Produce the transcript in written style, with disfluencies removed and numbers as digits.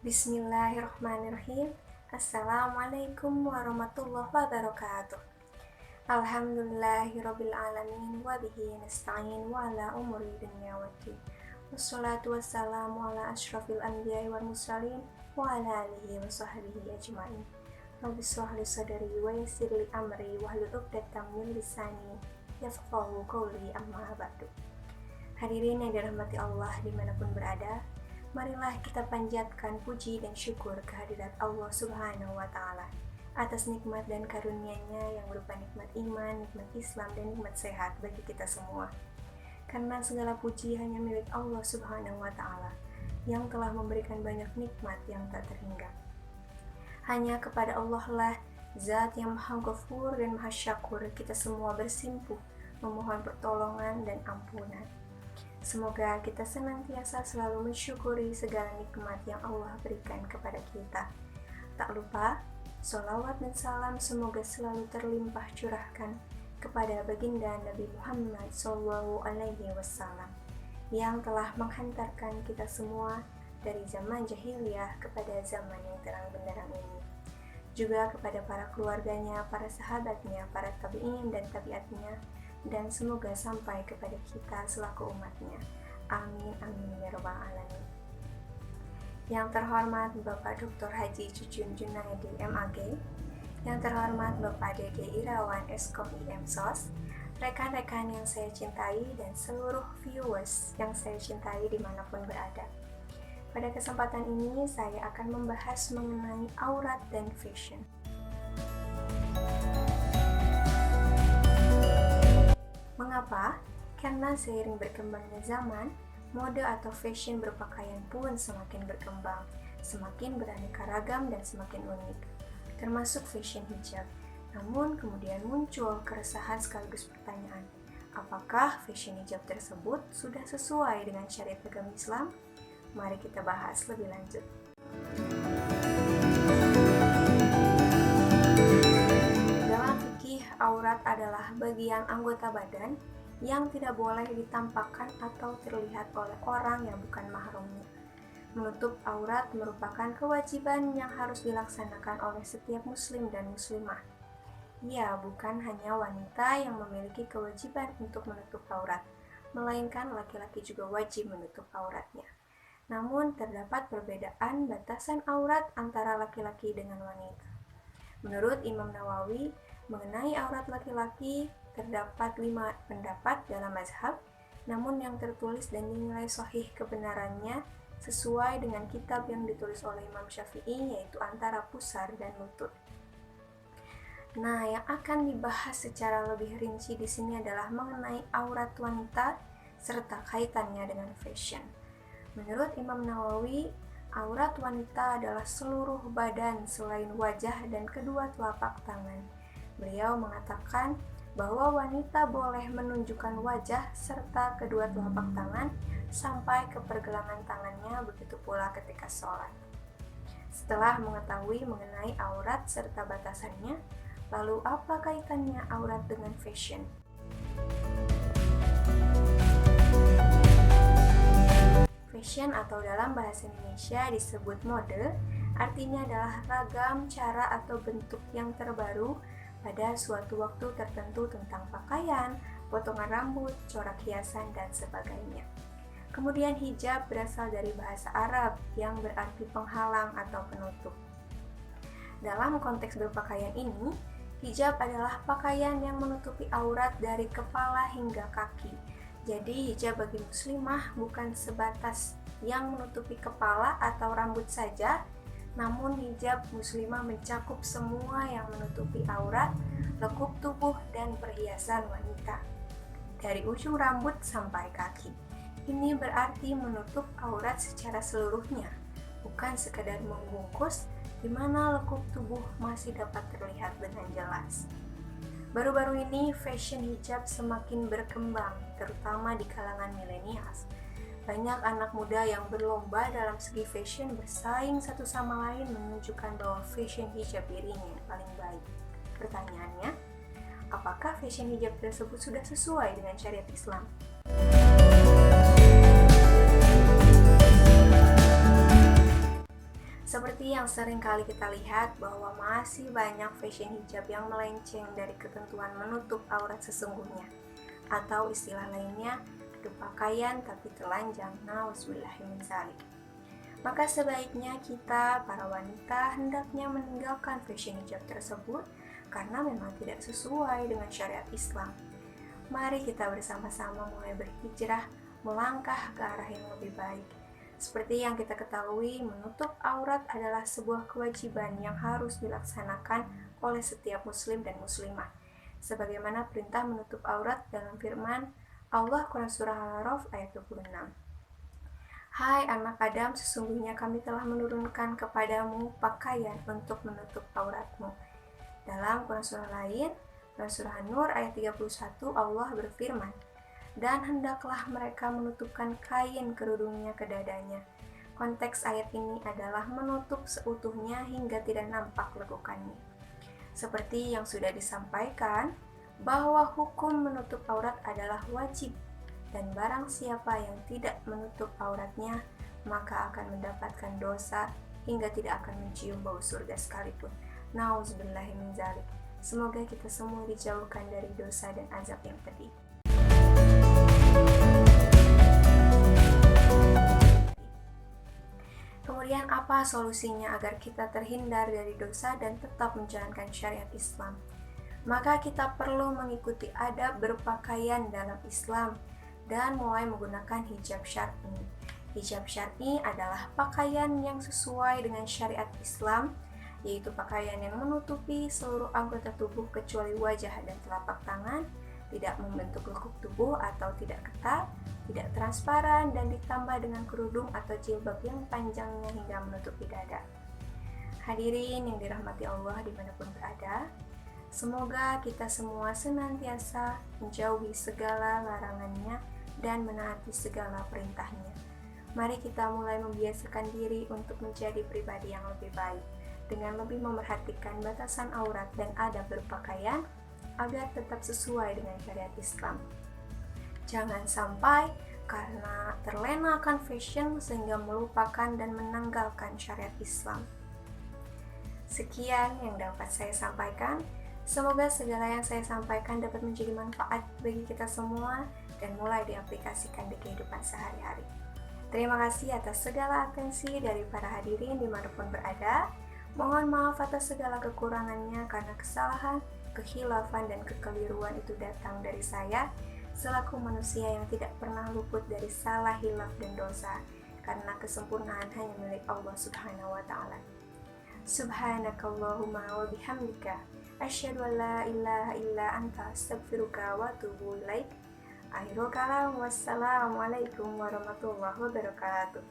Bismillahirrahmanirrahim. Assalamualaikum warahmatullahi wabarakatuh. Alhamdulillahirabbil alamin wa bihi nasta'in wa ala umuri dunya waddin. Wassalatu wassalamu ala asyrafil anbiya'i wal mursalin wa ala alihi wa sahbihi ajma'in. Rabbi shrah li sadri wa yassir li amri wahlul 'uqdatam min lisani yafqahu qawli, amma ba'du. Hadirin yang dirahmati Allah dimanapun berada, marilah kita panjatkan puji dan syukur kehadirat Allah Subhanahu wa Ta'ala atas nikmat dan karunia-Nya yang berupa nikmat iman, nikmat Islam, dan nikmat sehat bagi kita semua. Karena segala puji hanya milik Allah Subhanahu wa Ta'ala yang telah memberikan banyak nikmat yang tak terhingga. Hanya kepada Allah lah, Zat yang Maha Ghafur dan Maha Syakur, kita semua bersimpuh memohon pertolongan dan ampunan. Semoga kita senantiasa selalu mensyukuri segala nikmat yang Allah berikan kepada kita. Tak lupa, sholawat dan salam semoga selalu terlimpah curahkan kepada baginda Nabi Muhammad SAW yang telah menghantarkan kita semua dari zaman jahiliyah kepada zaman yang terang benderang ini. Juga kepada para keluarganya, para sahabatnya, para tabi'in dan tabi'atnya, dan semoga sampai kepada kita selaku umatnya. Amin, amin, ya rabbal alamin. Yang terhormat Bapak Dr. Haji Cucun Junaidi MAG, yang terhormat Bapak Dede Irawan Eskom IMSOS, rekan-rekan yang saya cintai, dan seluruh viewers yang saya cintai dimanapun berada. Pada kesempatan ini saya akan membahas mengenai aurat dan fashion. Mengapa? Karena seiring berkembangnya zaman, mode atau fashion berpakaian pun semakin berkembang, semakin beraneka ragam dan semakin unik, termasuk fashion hijab. Namun kemudian muncul keresahan sekaligus pertanyaan, apakah fashion hijab tersebut sudah sesuai dengan syariat agama Islam? Mari kita bahas lebih lanjut. Dalam fikih, aurat adalah bagian anggota badan yang tidak boleh ditampakkan atau terlihat oleh orang yang bukan mahramnya. Menutup aurat merupakan kewajiban yang harus dilaksanakan oleh setiap muslim dan muslimah. Ya, bukan hanya wanita yang memiliki kewajiban untuk menutup aurat, melainkan laki-laki juga wajib menutup auratnya. Namun, terdapat perbedaan batasan aurat antara laki-laki dengan wanita. Menurut Imam Nawawi, mengenai aurat laki-laki, terdapat 5 pendapat dalam mazhab, namun yang tertulis dan dinilai sahih kebenarannya sesuai dengan kitab yang ditulis oleh Imam Syafi'i, yaitu antara pusar dan lutut. Nah, yang akan dibahas secara lebih rinci di sini adalah mengenai aurat wanita serta kaitannya dengan fashion. Menurut Imam Nawawi, aurat wanita adalah seluruh badan selain wajah dan kedua telapak tangan. Beliau mengatakan bahwa wanita boleh menunjukkan wajah serta kedua telapak tangan sampai ke pergelangan tangannya, begitu pula ketika sholat. Setelah mengetahui mengenai aurat serta batasannya, lalu apa kaitannya aurat dengan fashion? Fashion atau dalam bahasa Indonesia disebut mode, artinya adalah ragam cara atau bentuk yang terbaru pada suatu waktu tertentu tentang pakaian, potongan rambut, corak hiasan, dan sebagainya. Kemudian hijab berasal dari bahasa Arab yang berarti penghalang atau penutup. Dalam konteks berpakaian ini, hijab adalah pakaian yang menutupi aurat dari kepala hingga kaki. Jadi hijab bagi muslimah bukan sebatas yang menutupi kepala atau rambut saja, namun hijab muslimah mencakup semua yang menutupi aurat, lekuk tubuh, dan perhiasan wanita, dari ujung rambut sampai kaki. Ini berarti menutup aurat secara seluruhnya, bukan sekadar membungkus, di mana lekuk tubuh masih dapat terlihat dengan jelas. Baru-baru ini fashion hijab semakin berkembang, terutama di kalangan milenials. Banyak anak muda yang berlomba dalam segi fashion bersaing satu sama lain menunjukkan bahwa fashion hijab dirinya yang paling baik. Pertanyaannya, apakah fashion hijab tersebut sudah sesuai dengan syariat Islam? Seperti yang sering kali kita lihat bahwa masih banyak fashion hijab yang melenceng dari ketentuan menutup aurat sesungguhnya. Atau istilah lainnya, ada pakaian tapi telanjang, nauzubillahi min dzalik. Maka sebaiknya kita, para wanita, hendaknya meninggalkan fashion hijab tersebut karena memang tidak sesuai dengan syariat Islam. Mari kita bersama-sama mulai berhijrah, melangkah ke arah yang lebih baik. Seperti yang kita ketahui, menutup aurat adalah sebuah kewajiban yang harus dilaksanakan oleh setiap muslim dan muslimah. Sebagaimana perintah menutup aurat dalam firman Allah Quran Surah Al-A'raf ayat 26. Hai anak Adam, sesungguhnya kami telah menurunkan kepadamu pakaian untuk menutup auratmu. Dalam Quran Surah lain, Quran Surah An-Nur ayat 31, Allah berfirman, dan hendaklah mereka menutupkan kain kerudungnya ke dadanya. Konteks ayat ini adalah menutup seutuhnya hingga tidak nampak lekukannya. Seperti yang sudah disampaikan, bahwa hukum menutup aurat adalah wajib, dan barang siapa yang tidak menutup auratnya, maka akan mendapatkan dosa hingga tidak akan mencium bau surga sekalipun. Nauzubillahi min dzalik. Semoga kita semua dijauhkan dari dosa dan azab yang pedih. Kemudian apa solusinya agar kita terhindar dari dosa dan tetap menjalankan syariat Islam? Maka kita perlu mengikuti adab berpakaian dalam Islam dan mulai menggunakan hijab syar'i. Hijab syar'i adalah pakaian yang sesuai dengan syariat Islam, yaitu pakaian yang menutupi seluruh anggota tubuh kecuali wajah dan telapak tangan, tidak membentuk lekuk tubuh atau tidak ketat, tidak transparan, dan ditambah dengan kerudung atau jilbab yang panjangnya hingga menutupi dada. Hadirin yang dirahmati Allah dimanapun berada, semoga kita semua senantiasa menjauhi segala larangannya dan menaati segala perintahnya. Mari kita mulai membiasakan diri untuk menjadi pribadi yang lebih baik, dengan lebih memerhatikan batasan aurat dan adab berpakaian, agar tetap sesuai dengan syariat Islam. Jangan sampai karena terlena akan fashion sehingga melupakan dan menanggalkan syariat Islam. Sekian yang dapat saya sampaikan. Semoga segala yang saya sampaikan dapat menjadi manfaat bagi kita semua dan mulai diaplikasikan di kehidupan sehari-hari. Terima kasih atas segala atensi dari para hadirin dimanapun berada. Mohon maaf atas segala kekurangannya karena kesalahan, kekhilafan, dan kekeliruan itu datang dari saya selaku manusia yang tidak pernah luput dari salah, hilaf, dan dosa, karena kesempurnaan hanya milik Allah Subhanahu wa Ta'ala. Subhanakallahumma wa bihamdika asyhadu an la ilaha illa anta astaghfiruka wa atubu ilaik. Akhirul kalam, wassalamualaikum warahmatullahi wabarakatuh.